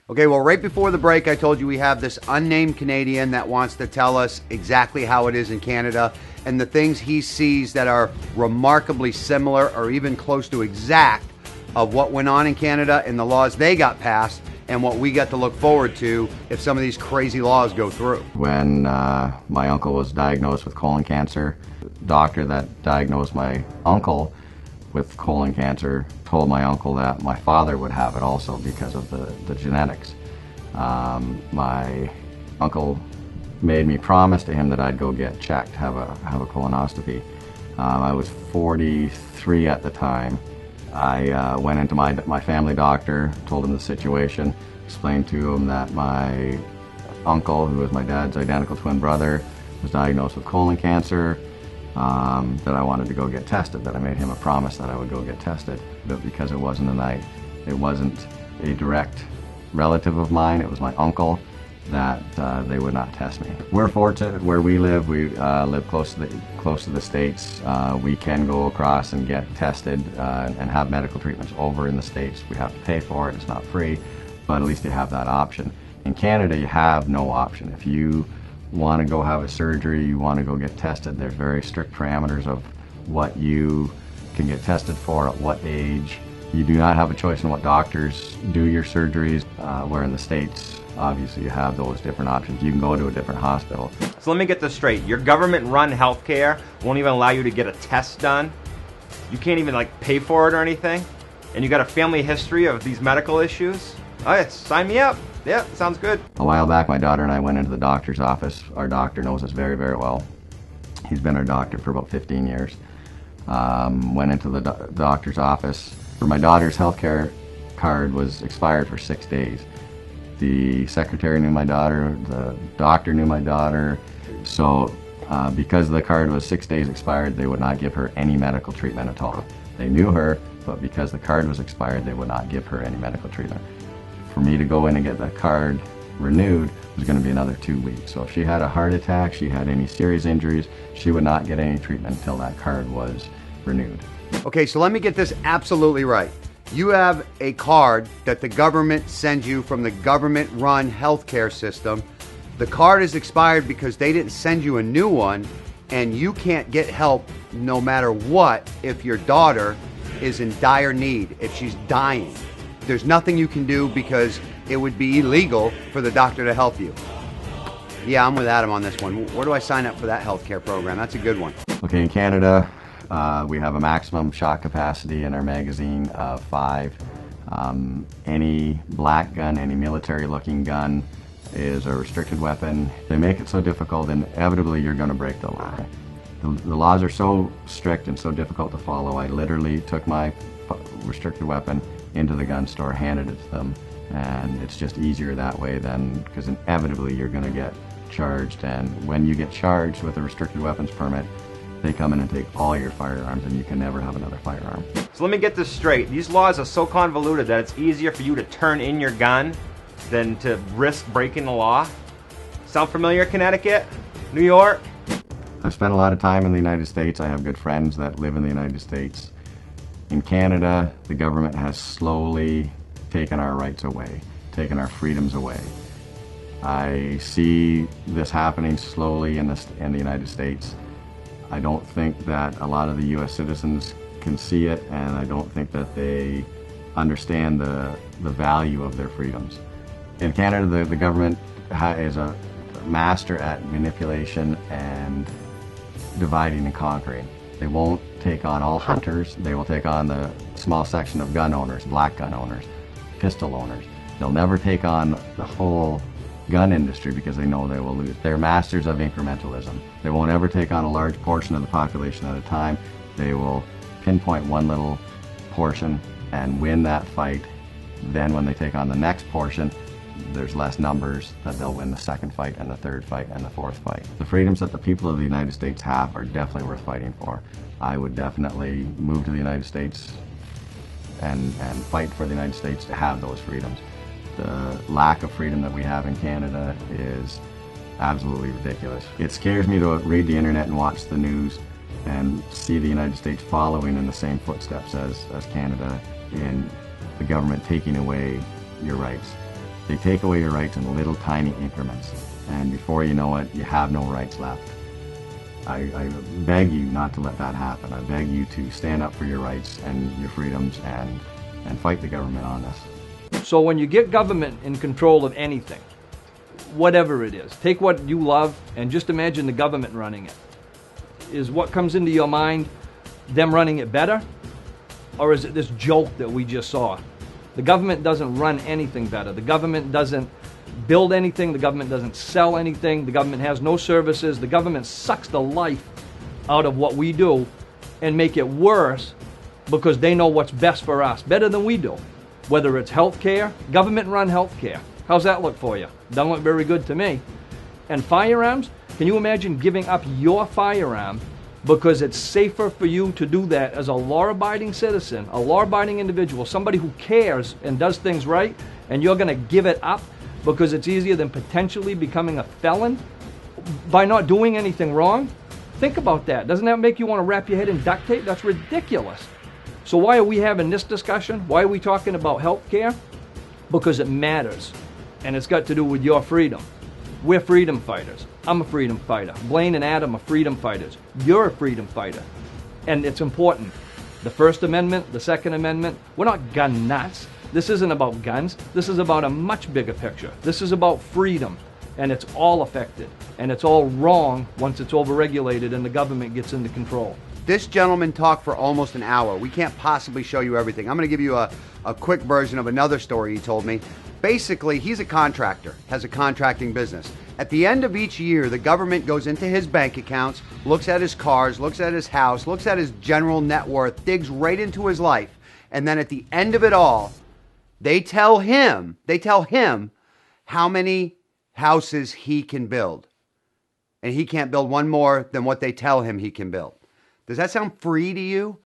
Okay, well, right before the break, I told you we have this unnamed Canadian that wants to tell us exactly how it is in Canada and the things he sees that are remarkably similar or even close to exact of what went on in Canada and the laws they got passed and what we got to look forward to if some of these crazy laws go through. When my uncle was diagnosed with colon cancer, the doctor that diagnosed my uncle with colon cancer told my uncle that my father would have it also because of the genetics. My uncle made me promise to him that I'd go get checked, have a colonoscopy. I was 43 at the time. I went into my family doctor, told him the situation, explained to him that my uncle, who was my dad's identical twin brother, was diagnosed with colon cancer, that I wanted to go get tested, that I made him a promise that I would go get tested. But because it wasn't a direct relative of mine, it was my uncle, that they would not test me. We're fortunate where we live. We live close to the States. We can go across and get tested and have medical treatments over in the States. We have to pay for it. It's not free, but at least you have that option. In Canada, you have no option. If you want to go have a surgery, you want to go get tested, there's very strict parameters of what you can get tested for, at what age. You do not have a choice in what doctors do your surgeries, where in the States, obviously you have those different options. You can go to a different hospital. So let me get this straight. Your government-run healthcare won't even allow you to get a test done. You can't even pay for it or anything. And you got a family history of these medical issues. All right, sign me up. Yeah, sounds good. A while back, my daughter and I went into the doctor's office. Our doctor knows us very, very well. He's been our doctor for about 15 years. Went into the doctor's office. My daughter's healthcare card was expired for 6 days. The secretary knew my daughter, the doctor knew my daughter. So because the card was 6 days expired, they would not give her any medical treatment at all. They knew her, but because the card was expired, they would not give her any medical treatment. For me to go in and get that card renewed was going to be another 2 weeks. So if she had a heart attack, she had any serious injuries, she would not get any treatment until that card was renewed. Okay, so let me get this absolutely right. You have a card that the government sends you from the government-run healthcare system. The card is expired because they didn't send you a new one, and you can't get help no matter what if your daughter is in dire need, if she's dying. There's nothing you can do because it would be illegal for the doctor to help you. Yeah, I'm with Adam on this one. Where do I sign up for that healthcare program? That's a good one. Okay, in Canada, we have a maximum shot capacity in our magazine of 5. Any black gun, any military-looking gun is a restricted weapon. They make it so difficult, inevitably you're going to break the law. The laws are so strict and so difficult to follow. I literally took my restricted weapon into the gun store, handed it to them, and it's just easier that way because inevitably you're going to get charged, and when you get charged with a restricted weapons permit, they come in and take all your firearms, and you can never have another firearm. So let me get this straight. These laws are so convoluted that it's easier for you to turn in your gun than to risk breaking the law. Sound familiar, Connecticut? New York? I've spent a lot of time in the United States. I have good friends that live in the United States. In Canada, the government has slowly taken our rights away, taken our freedoms away. I see this happening slowly in the United States. I don't think that a lot of the U.S. citizens can see it, and I don't think that they understand the value of their freedoms. In Canada, the government is a master at manipulation and dividing and conquering. They won't take on all hunters. They will take on the small section of gun owners, black gun owners, pistol owners. They'll never take on the whole gun industry because they know they will lose. They're masters of incrementalism. They won't ever take on a large portion of the population at a time. They will pinpoint one little portion and win that fight. Then when they take on the next portion, there's less numbers, that they'll win the second fight and the third fight and the fourth fight. The freedoms that the people of the United States have are definitely worth fighting for. I would definitely move to the United States and fight for the United States to have those freedoms. The lack of freedom that we have in Canada is absolutely ridiculous. It scares me to read the internet and watch the news and see the United States following in the same footsteps as Canada in the government taking away your rights. They take away your rights in little tiny increments, and before you know it, you have no rights left. I beg you not to let that happen. I beg you to stand up for your rights and your freedoms and fight the government on this. So when you get government in control of anything, whatever it is, take what you love and just imagine the government running it. Is what comes into your mind them running it better? Or is it this joke that we just saw? The government doesn't run anything better. The government doesn't build anything. The government doesn't sell anything. The government has no services. The government sucks the life out of what we do and make it worse because they know what's best for us, better than we do. Whether it's health care, government-run health care. How's that look for you? Doesn't look very good to me. And firearms, can you imagine giving up your firearm because it's safer for you to do that as a law-abiding citizen, a law-abiding individual, somebody who cares and does things right, and you're going to give it up because it's easier than potentially becoming a felon by not doing anything wrong? Think about that. Doesn't that make you want to wrap your head in duct tape? That's ridiculous. So why are we having this discussion? Why are we talking about health care? Because it matters, and it's got to do with your freedom. We're freedom fighters. I'm a freedom fighter. Blaine and Adam are freedom fighters. You're a freedom fighter. And it's important. The First Amendment, the Second Amendment, we're not gun nuts. This isn't about guns. This is about a much bigger picture. This is about freedom. And it's all affected. And it's all wrong once it's overregulated and the government gets into control. This gentleman talked for almost an hour. We can't possibly show you everything. I'm going to give you a quick version of another story he told me. Basically, he's a contractor, has a contracting business. At the end of each year, the government goes into his bank accounts, looks at his cars, looks at his house, looks at his general net worth, digs right into his life. And then at the end of it all, they tell him how many houses he can build. And he can't build one more than what they tell him he can build. Does that sound free to you?